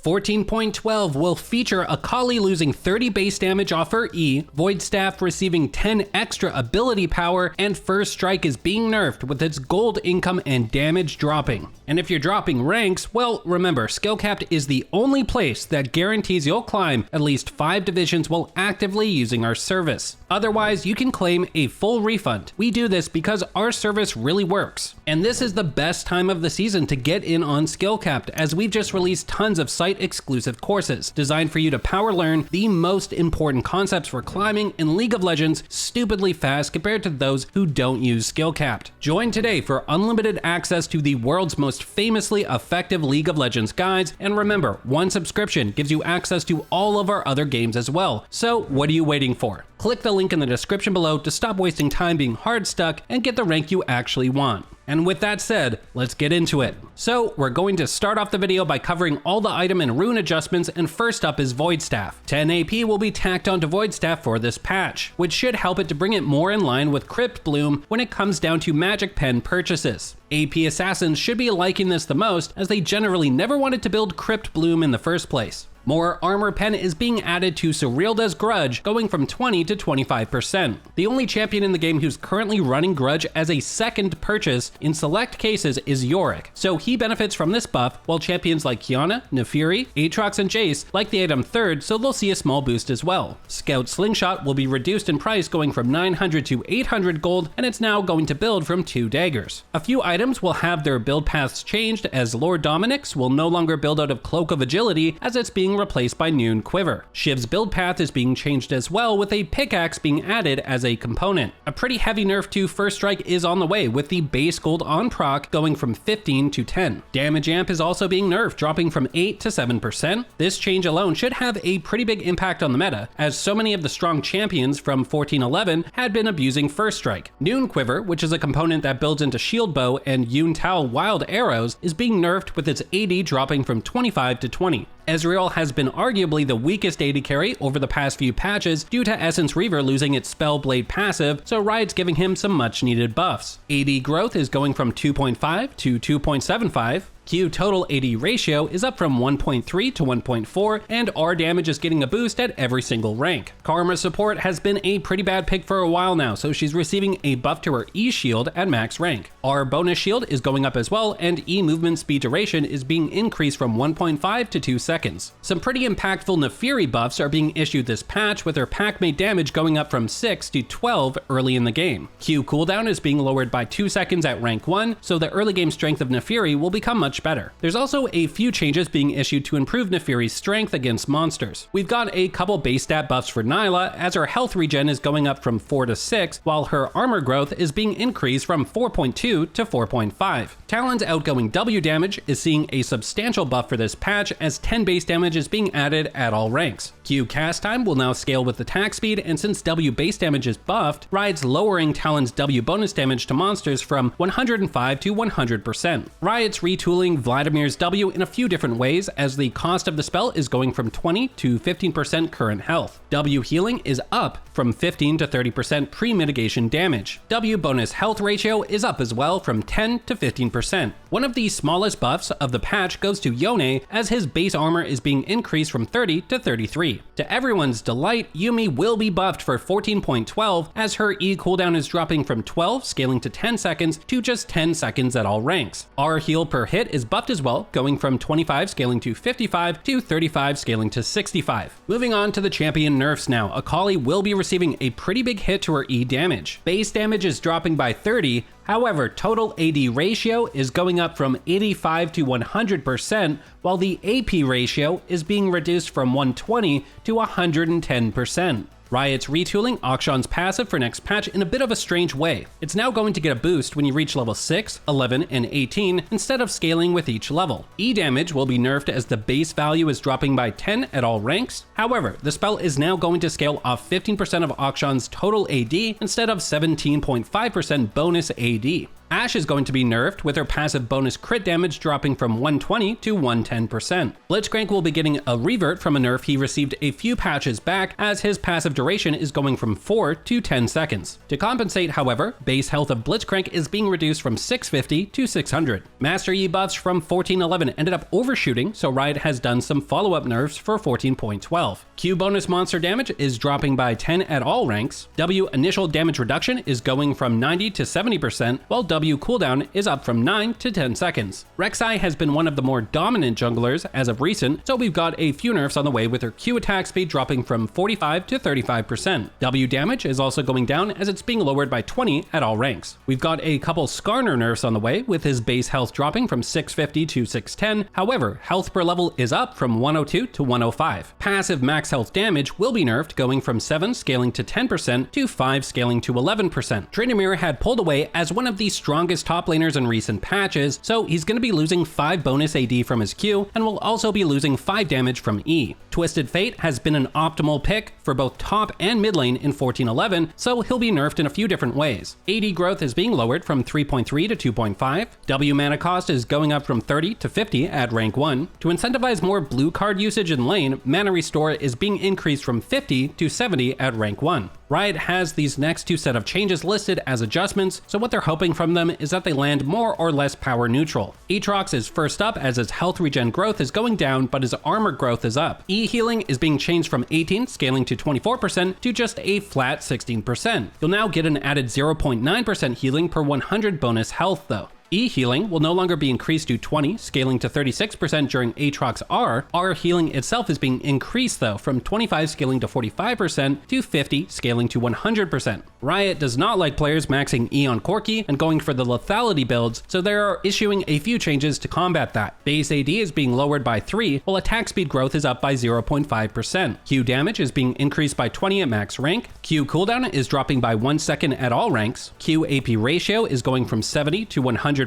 14.12 will feature Akali losing 30 base damage off her E, Void Staff receiving 10 extra ability power, and First Strike is being nerfed with its gold income and damage dropping. And if you're dropping ranks, well, remember, skill capped is the only place that guarantees you'll climb at least 5 divisions while actively using our service. Otherwise, you can claim a full refund. We do this because our service really works. And this is the best time of the season to get in on skill capped, as we've just released tons of site exclusive courses designed for you to power learn the most important concepts for climbing in League of Legends stupidly fast compared to those who don't use skill capped. Join today for unlimited access to the world's most famously effective League of Legends guides, and remember, one subscription gives you access to all of our other games as well. So what are you waiting for? Click the link in the description below to stop wasting time being hard stuck and get the rank you actually want. And with that said, let's get into it. So we're going to start off the video by covering all the item and rune adjustments, and first up is Void Staff. 10 AP will be tacked onto Void Staff for this patch, which should help it to bring it more in line with Crypt Bloom when it comes down to Magic Pen purchases. AP Assassins should be liking this the most, as they generally never wanted to build Crypt Bloom in the first place. More Armor Pen is being added to Serylda's Grudge, going from 20 to 25%. The only champion in the game who's currently running Grudge as a second purchase in select cases is Yorick, so he benefits from this buff, while champions like Yone, Naafiri, Aatrox, and Jace like the item third, so they'll see a small boost as well. Scout Slingshot will be reduced in price, going from 900 to 800 gold, and it's now going to build from 2 daggers. A few items will have their build paths changed, as Lord Dominiks will no longer build out of Cloak of Agility, as it's being replaced by Noonquiver. Shiv's build path is being changed as well, with a pickaxe being added as a component. A pretty heavy nerf to First Strike is on the way, with the base gold on proc going from 15 to 10. Damage amp is also being nerfed, dropping from 8 to 7%. This change alone should have a pretty big impact on the meta, as so many of the strong champions from 1411 had been abusing First Strike. Noonquiver, which is a component that builds into Shield Bow and Yun Tao Wild Arrows, is being nerfed, with its AD dropping from 25 to 20. Ezreal has been arguably the weakest AD carry over the past few patches due to Essence Reaver losing its Spellblade passive, so Riot's giving him some much needed buffs. AD growth is going from 2.5 to 2.75. Q total AD ratio is up from 1.3 to 1.4, and R damage is getting a boost at every single rank. Karma support has been a pretty bad pick for a while now, so she's receiving a buff to her E shield at max rank. R bonus shield is going up as well, and E movement speed duration is being increased from 1.5 to 2 seconds. Some pretty impactful Naafiri buffs are being issued this patch, with her pack made damage going up from 6 to 12 early in the game. Q cooldown is being lowered by 2 seconds at rank 1, so the early game strength of Naafiri will become much better. There's also a few changes being issued to improve Naafiri's strength against monsters. We've got a couple base stat buffs for Nilah, as her health regen is going up from 4 to 6, while her armor growth is being increased from 4.2 to 4.5. Talon's outgoing W damage is seeing a substantial buff for this patch, as 10 base damage is being added at all ranks. Q cast time will now scale with attack speed, and since W base damage is buffed, Riot's lowering Talon's W bonus damage to monsters from 105 to 100%. Riot's retooling Vladimir's W in a few different ways, as the cost of the spell is going from 20 to 15% current health. W healing is up from 15 to 30% pre-mitigation damage. W bonus health ratio is up as well from 10 to 15%. One of the smallest buffs of the patch goes to Yone, as his base armor is being increased from 30 to 33. To everyone's delight, Yuumi will be buffed for 14.12, as her E cooldown is dropping from 12, scaling to 10 seconds, to just 10 seconds at all ranks. R heal per hit is buffed as well, going from 25 scaling to 55 to 35 scaling to 65. Moving on to the champion nerfs now, Akali will be receiving a pretty big hit to her E damage. Base damage is dropping by 30, however, total AD ratio is going up from 85 to 100%, while the AP ratio is being reduced from 120 to 110%. Riot's retooling Akshan's passive for next patch in a bit of a strange way. It's now going to get a boost when you reach level 6, 11, and 18 instead of scaling with each level. E damage will be nerfed as the base value is dropping by 10 at all ranks. However, the spell is now going to scale off 15% of Akshan's total AD instead of 17.5% bonus AD. Ashe is going to be nerfed, with her passive bonus crit damage dropping from 120 to 110%. Blitzcrank will be getting a revert from a nerf he received a few patches back, as his passive duration is going from 4 to 10 seconds. To compensate, however, base health of Blitzcrank is being reduced from 650 to 600. Master Yi Buffs from 1411 ended up overshooting, so Riot has done some follow-up nerfs for 14.12. Q bonus monster damage is dropping by 10 at all ranks. W initial damage reduction is going from 90 to 70%, while W cooldown is up from 9 to 10 seconds. Rek'Sai has been one of the more dominant junglers as of recent, so we've got a few nerfs on the way, with her Q attack speed dropping from 45 to 35%. W damage is also going down, as it's being lowered by 20 at all ranks. We've got a couple Skarner nerfs on the way, with his base health dropping from 650 to 610. However, health per level is up from 102 to 105. Passive max health damage will be nerfed, going from 7 scaling to 10% to 5 scaling to 11%. Tryndamere had pulled away as one of the strongest top laners in recent patches, so he's going to be losing 5 bonus AD from his Q, and will also be losing 5 damage from E. Twisted Fate has been an optimal pick for both top and mid lane in 1411, so he'll be nerfed in a few different ways. AD growth is being lowered from 3.3 to 2.5. W mana cost is going up from 30 to 50 at rank 1. To incentivize more blue card usage in lane, mana restore is being increased from 50 to 70 at rank 1. Riot has these next two set of changes listed as adjustments, so what they're hoping from them is that they land more or less power neutral. Aatrox is first up, as his health regen growth is going down, but his armor growth is up. E healing is being changed from 18 scaling to 24% to just a flat 16%. You'll now get an added 0.9% healing per 100 bonus health though. E healing will no longer be increased to 20, scaling to 36% during Aatrox R. R healing itself is being increased though, from 25 scaling to 45% to 50 scaling to 100%. Riot does not like players maxing E on Corki and going for the lethality builds, so they are issuing a few changes to combat that. Base AD is being lowered by 3, while attack speed growth is up by 0.5%. Q damage is being increased by 20 at max rank. Q cooldown is dropping by 1 second at all ranks. Q AP ratio is going from 70 to 100%.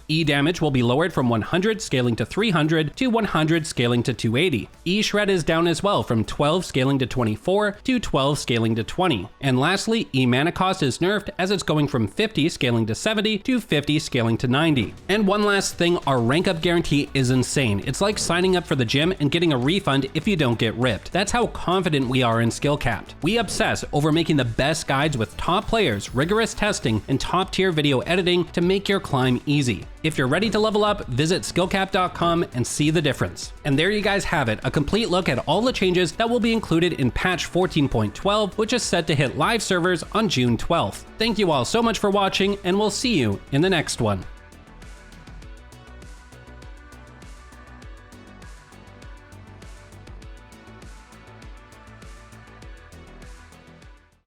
E damage will be lowered from 100 scaling to 300 to 100 scaling to 280. E shred is down as well, from 12 scaling to 24 to 12 scaling to 20. And lastly, E mana cost is nerfed, as it's going from 50 scaling to 70 to 50 scaling to 90. And one last thing, our rank up guarantee is insane. It's like signing up for the gym and getting a refund if you don't get ripped. That's how confident we are in Skill Capped. We obsess over making the best guides with top players, rigorous testing, and top tier video editing to make your climb easy. If you're ready to level up, visit skillcap.com and see the difference. And there you guys have it, a complete look at all the changes that will be included in patch 14.12, which is set to hit live servers on June 12th. Thank you all so much for watching, and we'll see you in the next one.